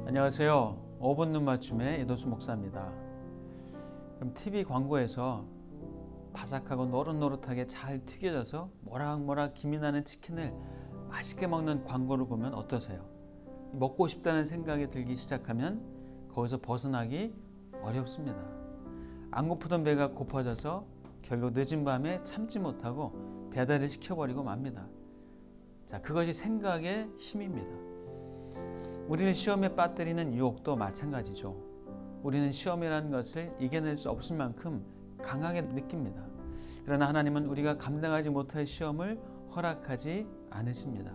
안녕하세요. 5분 눈맞춤의 이도수 목사입니다. 그럼 TV 광고에서 바삭하고 노릇노릇하게 잘 튀겨져서 모락모락 김이 나는 치킨을 맛있게 먹는 광고를 보면 어떠세요? 먹고 싶다는 생각이 들기 시작하면 거기서 벗어나기 어렵습니다. 안 고프던 배가 고파져서 결국 늦은 밤에 참지 못하고 배달을 시켜버리고 맙니다. 자, 그것이 생각의 힘입니다. 우리는 시험에 빠뜨리는 유혹도 마찬가지죠. 우리는 시험이라는 것을 이겨낼 수 없을 만큼 강하게 느낍니다. 그러나 하나님은 우리가 감당하지 못할 시험을 허락하지 않으십니다.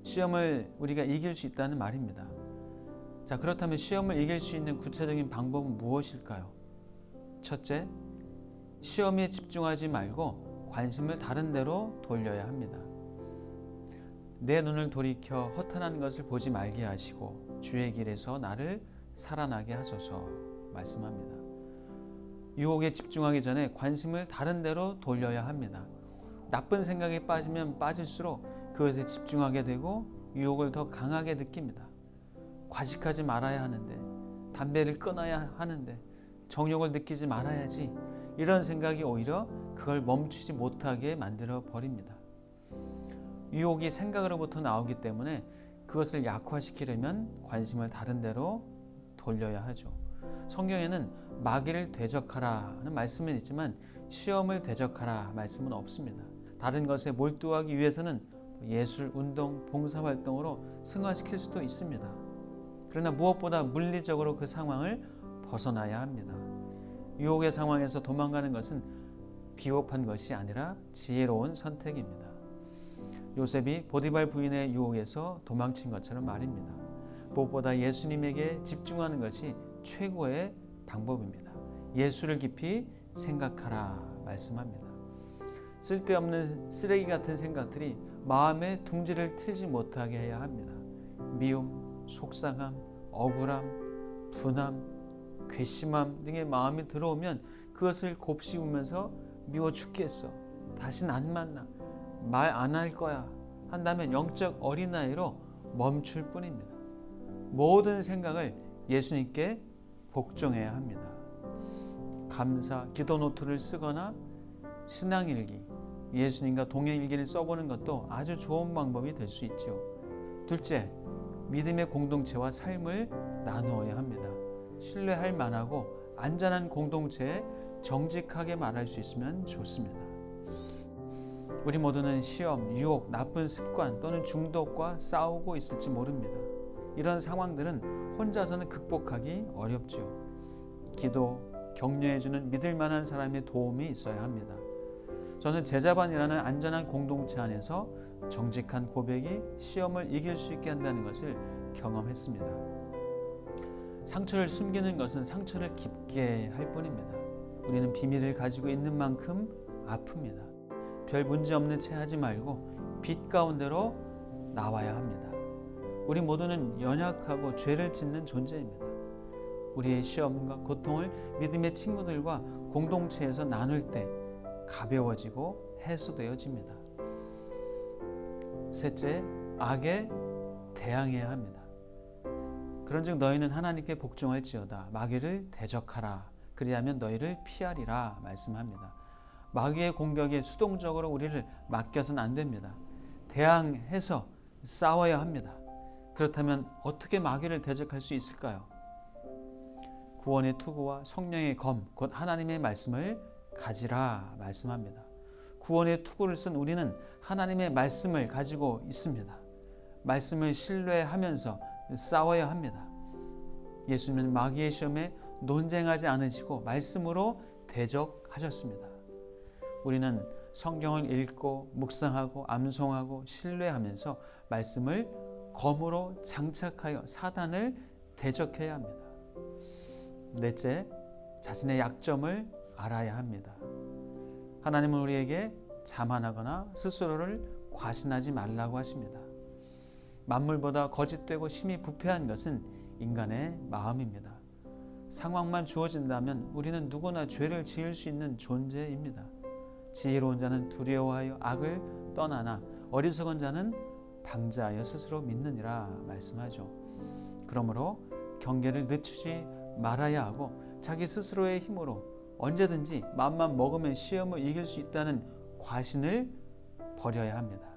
시험을 우리가 이길 수 있다는 말입니다. 자, 그렇다면 시험을 이길 수 있는 구체적인 방법은 무엇일까요? 첫째, 시험에 집중하지 말고 관심을 다른 데로 돌려야 합니다. 내 눈을 돌이켜 허탄한 것을 보지 말게 하시고 주의 길에서 나를 살아나게 하소서 말씀합니다. 유혹에 집중하기 전에 관심을 다른 데로 돌려야 합니다. 나쁜 생각에 빠지면 빠질수록 그것에 집중하게 되고 유혹을 더 강하게 느낍니다. 과식하지 말아야 하는데, 담배를 끊어야 하는데, 정욕을 느끼지 말아야지, 이런 생각이 오히려 그걸 멈추지 못하게 만들어 버립니다. 유혹이 생각으로부터 나오기 때문에 그것을 약화시키려면 관심을 다른 데로 돌려야 하죠. 성경에는 마귀를 대적하라는 말씀은 있지만 시험을 대적하라 말씀은 없습니다. 다른 것에 몰두하기 위해서는 예술, 운동, 봉사활동으로 승화시킬 수도 있습니다. 그러나 무엇보다 물리적으로 그 상황을 벗어나야 합니다. 유혹의 상황에서 도망가는 것은 비겁한 것이 아니라 지혜로운 선택입니다. 요셉이 보디발 부인의 유혹에서 도망친 것처럼 말입니다. 무엇보다 예수님에게 집중하는 것이 최고의 방법입니다. 예수를 깊이 생각하라 말씀합니다. 쓸데없는 쓰레기 같은 생각들이 마음의 둥지를 틀지 못하게 해야 합니다. 미움, 속상함, 억울함, 분함, 괘씸함 등의 마음이 들어오면 그것을 곱씹으면서 미워 죽겠어, 다신 안 만나, 말 안 할 거야 한다면 영적 어린아이로 멈출 뿐입니다. 모든 생각을 예수님께 복종해야 합니다. 감사, 기도 노트를 쓰거나 신앙일기, 예수님과 동행일기를 써보는 것도 아주 좋은 방법이 될 수 있죠. 둘째, 믿음의 공동체와 삶을 나누어야 합니다. 신뢰할 만하고 안전한 공동체에 정직하게 말할 수 있으면 좋습니다. 우리 모두는 시험, 유혹, 나쁜 습관 또는 중독과 싸우고 있을지 모릅니다. 이런 상황들은 혼자서는 극복하기 어렵죠. 기도, 격려해주는 믿을 만한 사람의 도움이 있어야 합니다. 저는 제자반이라는 안전한 공동체 안에서 정직한 고백이 시험을 이길 수 있게 한다는 것을 경험했습니다. 상처를 숨기는 것은 상처를 깊게 할 뿐입니다. 우리는 비밀을 가지고 있는 만큼 아픕니다. 별 문제 없는 채 하지 말고 빛 가운데로 나와야 합니다. 우리 모두는 연약하고 죄를 짓는 존재입니다. 우리의 시험과 고통을 믿음의 친구들과 공동체에서 나눌 때 가벼워지고 해소되어집니다. 셋째, 악에 대항해야 합니다. 그런즉 너희는 하나님께 복종할지어다. 마귀를 대적하라. 그리하면 너희를 피하리라 말씀합니다. 마귀의 공격에 수동적으로 우리를 맡겨서는 안 됩니다. 대항해서 싸워야 합니다. 그렇다면 어떻게 마귀를 대적할 수 있을까요? 구원의 투구와 성령의 검, 곧 하나님의 말씀을 가지라 말씀합니다. 구원의 투구를 쓴 우리는 하나님의 말씀을 가지고 있습니다. 말씀을 신뢰하면서 싸워야 합니다. 예수님은 마귀의 시험에 논쟁하지 않으시고 말씀으로 대적하셨습니다. 우리는 성경을 읽고 묵상하고 암송하고 신뢰하면서 말씀을 검으로 장착하여 사단을 대적해야 합니다. 넷째, 자신의 약점을 알아야 합니다. 하나님은 우리에게 자만하거나 스스로를 과신하지 말라고 하십니다. 만물보다 거짓되고 심히 부패한 것은 인간의 마음입니다. 상황만 주어진다면 우리는 누구나 죄를 지을 수 있는 존재입니다. 지혜로운 자는 두려워하여 악을 떠나나 어리석은 자는 방자하여 스스로 믿느니라 말씀하죠. 그러므로 경계를 늦추지 말아야 하고 자기 스스로의 힘으로 언제든지 맘만 먹으면 시험을 이길 수 있다는 과신을 버려야 합니다.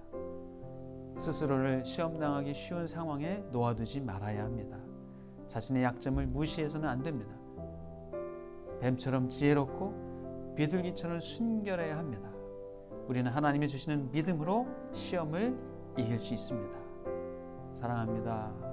스스로를 시험당하기 쉬운 상황에 놓아두지 말아야 합니다. 자신의 약점을 무시해서는 안 됩니다. 뱀처럼 지혜롭고 비둘기처럼 순결해야 합니다. 우리는 하나님이 주시는 믿음으로 시험을 이길 수 있습니다. 사랑합니다.